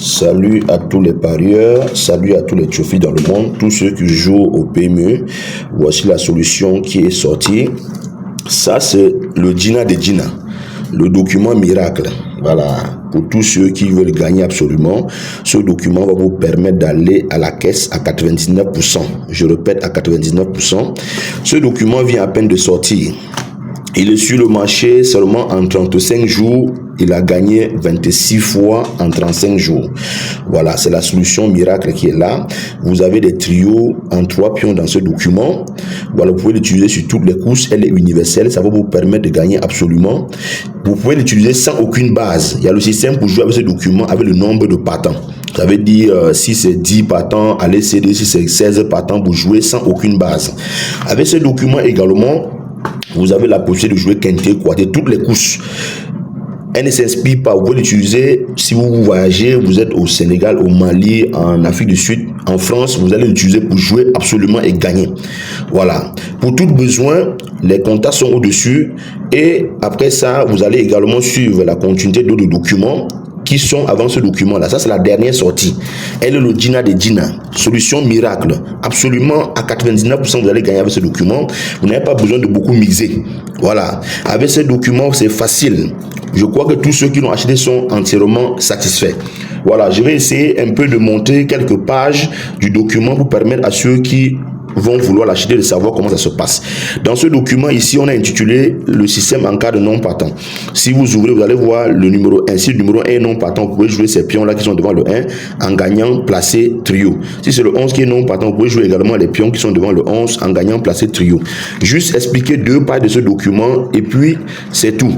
Salut à tous les parieurs, salut à tous les trophies dans le monde, tous ceux qui jouent au PMU. Voici la solution qui est sortie. Ça, c'est le Gina de Gina, le document miracle. Voilà, pour tous ceux qui veulent gagner absolument, ce document va vous permettre d'aller à la caisse à 99%. Je répète, à 99%. Ce document vient à peine de sortir. Il est sur le marché seulement en 35 jours. Il a gagné 26 fois en 35 jours. Voilà, c'est la solution miracle qui est là. Vous avez des trios en 3 pions dans ce document. Voilà, vous pouvez l'utiliser sur toutes les courses. Elle est universelle. Ça va vous permettre de gagner absolument. Vous pouvez l'utiliser sans aucune base. Il y a le système pour jouer avec ce document avec le nombre de partants. Ça veut dire si c'est 10 partants, allez céder. Si c'est 16 partants, vous jouez sans aucune base. Avec ce document également, vous avez la possibilité de jouer quinté, quarté, toutes les courses. Elle ne s'inspire pas. Vous pouvez l'utiliser si vous voyagez, vous êtes au Sénégal, au Mali, en Afrique du Sud, en France. Vous allez l'utiliser pour jouer absolument et gagner. Voilà. Pour tout besoin, les contacts sont au-dessus. Et après ça, vous allez également suivre la continuité d'autres documents qui sont avant ce document-là. Ça, c'est la dernière sortie. Elle est le Gina de Gina. Solution miracle. Absolument, à 99%, vous allez gagner avec ce document. Vous n'avez pas besoin de beaucoup mixer. Voilà. Avec ce document, c'est facile. Je crois que tous ceux qui l'ont acheté sont entièrement satisfaits. Voilà. Je vais essayer un peu de monter quelques pages du document pour permettre à ceux qui vont vouloir l'acheter de savoir comment ça se passe. Dans ce document ici, on a intitulé le système en cas de non partant. Si vous ouvrez, vous allez voir le numéro 1. Si le numéro 1 est non partant, vous pouvez jouer ces pions là qui sont devant le 1 en gagnant placé trio. Si c'est le 11 qui est non partant, vous pouvez jouer également les pions qui sont devant le 11 en gagnant placé trio. Juste expliquer 2 pages de ce document et puis c'est tout.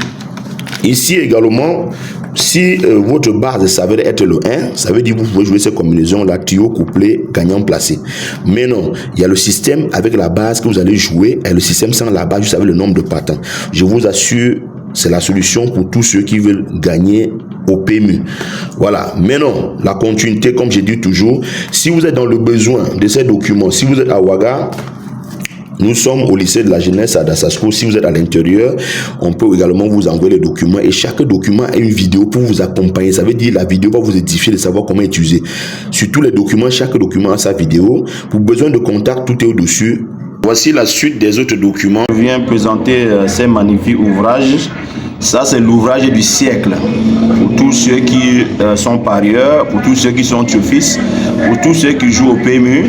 Ici également, si votre base s'avère être le 1, ça veut dire que vous pouvez jouer ces combinaisons là, trio, couplet, gagnant, placé. Mais non, il y a le système avec la base que vous allez jouer et le système sans la base, juste avec le nombre de partants. Je vous assure, c'est la solution pour tous ceux qui veulent gagner au PMU. Voilà. Mais non, la continuité, comme je dis toujours, si vous êtes dans le besoin de ces documents, si vous êtes à Ouaga, nous sommes au lycée de la jeunesse à Dasasko. Si vous êtes à l'intérieur, on peut également vous envoyer les documents et chaque document a une vidéo pour vous accompagner. Ça veut dire la vidéo va vous édifier de savoir comment utiliser. Sur tous les documents, chaque document a sa vidéo. Pour besoin de contact, tout est au-dessus. Voici la suite des autres documents. Je viens présenter ces magnifiques ouvrages. Ça, c'est l'ouvrage du siècle. Pour tous ceux qui sont parieurs, pour tous ceux qui sont trophistes, pour tous ceux qui jouent au PMU.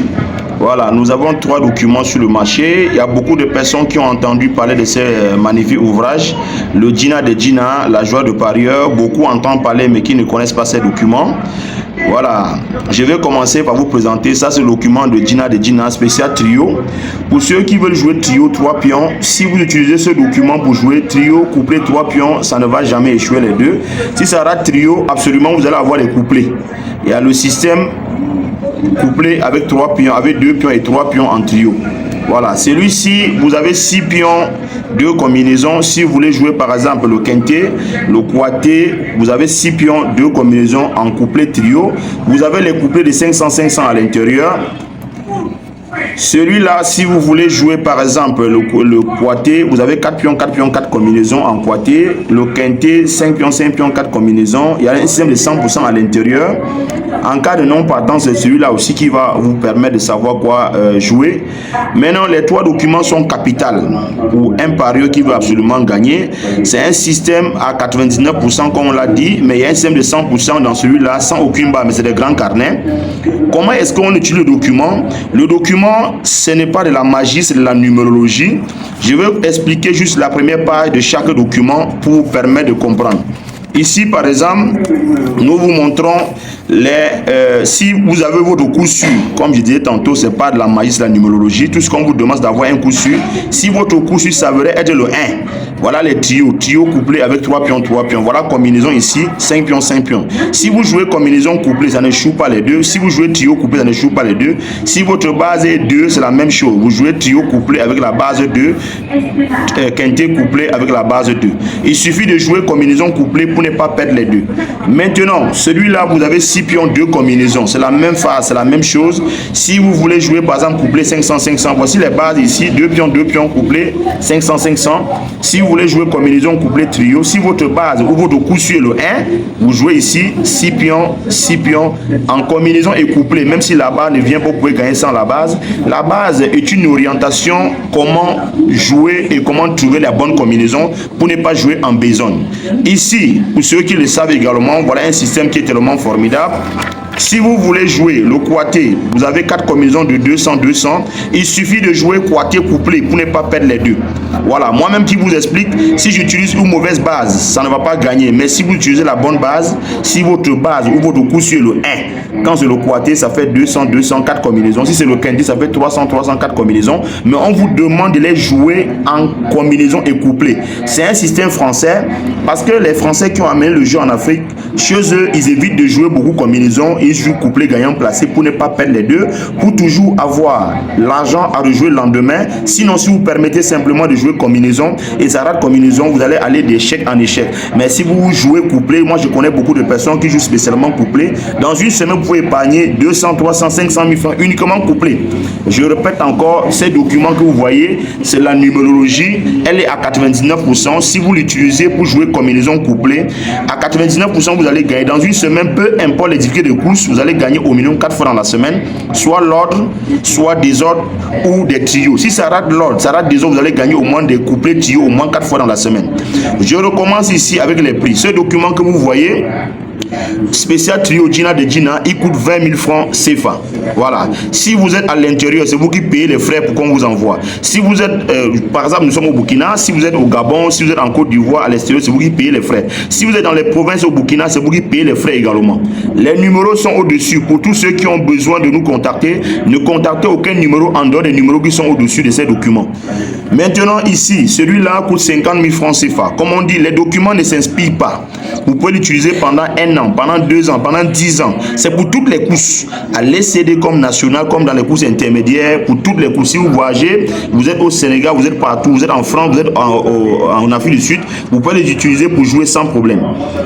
Voilà, nous avons 3 documents sur le marché. Il y a beaucoup de personnes qui ont entendu parler de ces magnifiques ouvrages. Le Gina de Gina, la joie de parieur. Beaucoup entendent parler mais qui ne connaissent pas ces documents. Voilà, je vais commencer par vous présenter. Ça, c'est le document de Gina spécial trio. Pour ceux qui veulent jouer trio 3 pions, si vous utilisez ce document pour jouer trio, couplet 3 pions, ça ne va jamais échouer les deux. Si ça rate trio, absolument, vous allez avoir les couplets. Il y a le système couplet avec 3 pions, avec 2 pions et 3 pions en trio. Voilà, celui-ci, vous avez 6 pions, 2 combinaisons. Si vous voulez jouer par exemple le quinté, le quarté, vous avez 6 pions, 2 combinaisons en couplet trio. Vous avez les couplets de 500-500 à l'intérieur. Celui-là, si vous voulez jouer par exemple le quarté, vous avez 4 pions, 4 pions, 4 combinaisons en quarté. Le quinté, 5 pions, 4 combinaisons. Il y a un système de 100% à l'intérieur. En cas de non-partant, c'est celui-là aussi qui va vous permettre de savoir quoi jouer. Maintenant, les 3 documents sont capitales pour un parieur qui veut absolument gagner. C'est un système à 99% comme on l'a dit, mais il y a un système de 100% dans celui-là sans aucune barre, mais c'est des grands carnets. Comment est-ce qu'on utilise le document? Le document, ce n'est pas de la magie, c'est de la numérologie. Je vais expliquer juste la première page de chaque document pour vous permettre de comprendre. Ici, par exemple, nous vous montrons si vous avez votre coup sûr, comme je disais tantôt, c'est pas de la magie, c'est la numérologie. Tout ce qu'on vous demande, c'est d'avoir un coup sûr. Si votre coup sûr s'avérait être le 1, voilà les trios couplés avec 3 pions, 3 pions. Voilà combinaison ici, 5 pions, 5 pions. Si vous jouez combinaison couplée, ça n'échoue pas les deux. Si vous jouez trio couplé, ça n'échoue pas les deux. Si votre base est 2, c'est la même chose. Vous jouez trio couplé avec la base 2, quinté couplé avec la base 2. Il suffit de jouer combinaison couplée pour ne pas perdre les deux. Maintenant, celui-là, vous avez 6 pions, 2 combinaisons. C'est la même phase, c'est la même chose. Si vous voulez jouer par exemple couplet 500-500, voici les bases ici. 2 pions, couplet 500-500. Si vous voulez jouer combinaison, couplet, trio, si votre base ou votre coup sur le 1, vous jouez ici 6 pions en combinaison et couplet. Même si la base ne vient pas, vous pouvez gagner sans la base. La base est une orientation, comment jouer et comment trouver la bonne combinaison pour ne pas jouer en besogne. Ici, pour ceux qui le savent également, voilà un système qui est tellement formidable. Si vous voulez jouer le quaté, vous avez 4 combinaisons de 200-200. Il suffit de jouer quaté couplet pour ne pas perdre les deux. Voilà, moi-même qui vous explique, si j'utilise une mauvaise base, ça ne va pas gagner. Mais si vous utilisez la bonne base, si votre base ou votre coup sur le 1, quand c'est le quaté, ça fait 200-200, 4 combinaisons. Si c'est le quintet, ça fait 300-300, 4 combinaisons. Mais on vous demande de les jouer en combinaison et couplet. C'est un système français parce que les Français qui ont amené le jeu en Afrique, chez eux, ils évitent de jouer beaucoup de combinaisons. Ils jouent couplet gagnant placé pour ne pas perdre les deux, pour toujours avoir l'argent à rejouer le lendemain. Sinon, si vous permettez simplement de jouer combinaison et ça rate combinaison, vous allez aller d'échec en échec. Mais si vous jouez couplet, moi je connais beaucoup de personnes qui jouent spécialement couplet. Dans une semaine, vous pouvez épargner 200, 300, 500 000 francs uniquement couplet. Je répète encore, ces documents que vous voyez, c'est la numérologie. Elle est à 99%. Si vous l'utilisez pour jouer combinaison couplet, à 99%, vous allez gagner. Dans une semaine, peu importe les difficultés de course, vous allez gagner au minimum 4 fois dans la semaine, soit l'ordre, soit des ordres ou des trios. Si ça rate l'ordre, ça rate des ordres, vous allez gagner au moins des couplets trios au moins 4 fois dans la semaine. Je recommence ici avec les prix. Ce document que vous voyez, spécial trio Djinna de Djinna, il coûte 20 000 francs CFA. Voilà. Si vous êtes à l'intérieur, c'est vous qui payez les frais pour qu'on vous envoie. Si vous êtes, par exemple, nous sommes au Burkina, si vous êtes au Gabon, si vous êtes en Côte d'Ivoire, à l'extérieur, c'est vous qui payez les frais. Si vous êtes dans les provinces au Burkina, c'est vous qui payez les frais également. Les numéros sont au-dessus. Pour tous ceux qui ont besoin de nous contacter, ne contactez aucun numéro en dehors des numéros qui sont au-dessus de ces documents. Maintenant, ici, celui-là coûte 50 000 francs CFA. Comme on dit, les documents ne s'inspirent pas. Vous pouvez l'utiliser pendant 1 an, pendant 2 ans, pendant 10 ans. C'est pour toutes les courses. À l'ECD comme national, comme dans les courses intermédiaires, pour toutes les courses. Si vous voyagez, vous êtes au Sénégal, vous êtes partout, vous êtes en France, vous êtes en Afrique du Sud, vous pouvez les utiliser pour jouer sans problème.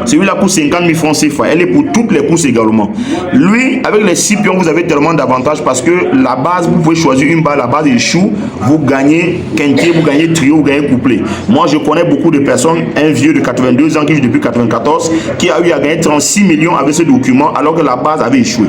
Celui-là coûte 50 000 francs CFA. Elle est pour toutes les courses également. Lui, avec les 6 pions, vous avez tellement d'avantages parce que la base, vous pouvez choisir une balle, la base échoue, vous gagnez quintet, vous gagnez trio, vous gagnez couplet. Moi, je connais beaucoup de personnes, un vieux de 82 ans qui joue depuis 94, qui a eu à gagner 36 millions avec ce document alors que la base avait échoué.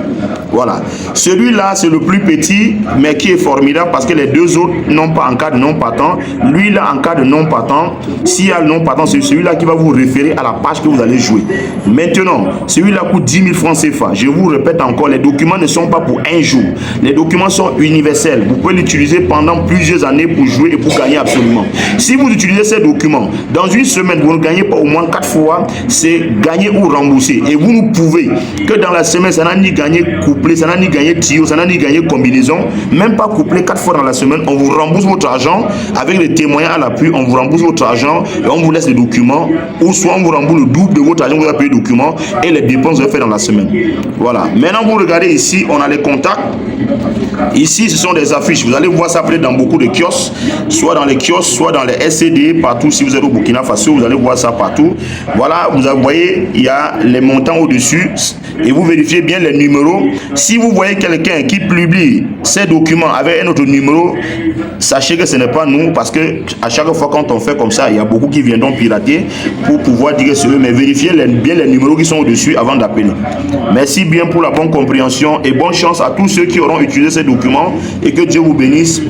Voilà. Celui-là, c'est le plus petit, mais qui est formidable parce que les deux autres n'ont pas en cas de non partant. Lui, là, en cas de non partant, s'il y a le non partant, c'est celui-là qui va vous référer à la page que vous allez jouer. Maintenant, celui-là coûte 10 000 francs CFA. Je vous répète encore, les documents ne sont pas pour un jour. Les documents sont universels. Vous pouvez l'utiliser pendant plusieurs années pour jouer et pour gagner absolument. Si vous utilisez ces documents, dans une semaine, vous ne gagnez pas au moins 4 fois, c'est gagner ou rembourser. Et vous ne pouvez que dans la semaine, ça n'a ni gagné couplet, ça n'a ni gagné trio, ça n'a ni gagné combinaison, même pas couplet 4 fois dans la semaine. On vous rembourse votre argent avec les témoignages à l'appui, on vous rembourse votre argent et on vous laisse les documents, ou soit on vous rembourse le double de votre argent, vous avez payé les documents et les dépenses que vous avez fait dans la semaine. Voilà. Maintenant, vous regardez ici, on a les contacts. Ici, ce sont des affiches. Vous allez voir ça peut-être dans beaucoup de kiosques, soit dans les kiosques, soit dans les SCD, partout. Si vous êtes au Burkina Faso, vous allez voir ça partout. Voilà, vous voyez, il y a les montants au-dessus et vous vérifiez bien les numéros. Si vous voyez quelqu'un qui publie ces documents avec un autre numéro, sachez que ce n'est pas nous, parce que à chaque fois quand on fait comme ça, il y a beaucoup qui viendront pirater pour pouvoir dire que c'est eux, mais vérifiez bien les numéros qui sont au-dessus avant d'appeler. Merci bien pour la bonne compréhension et bonne chance à tous ceux qui auront utilisé ces documents et que Dieu vous bénisse.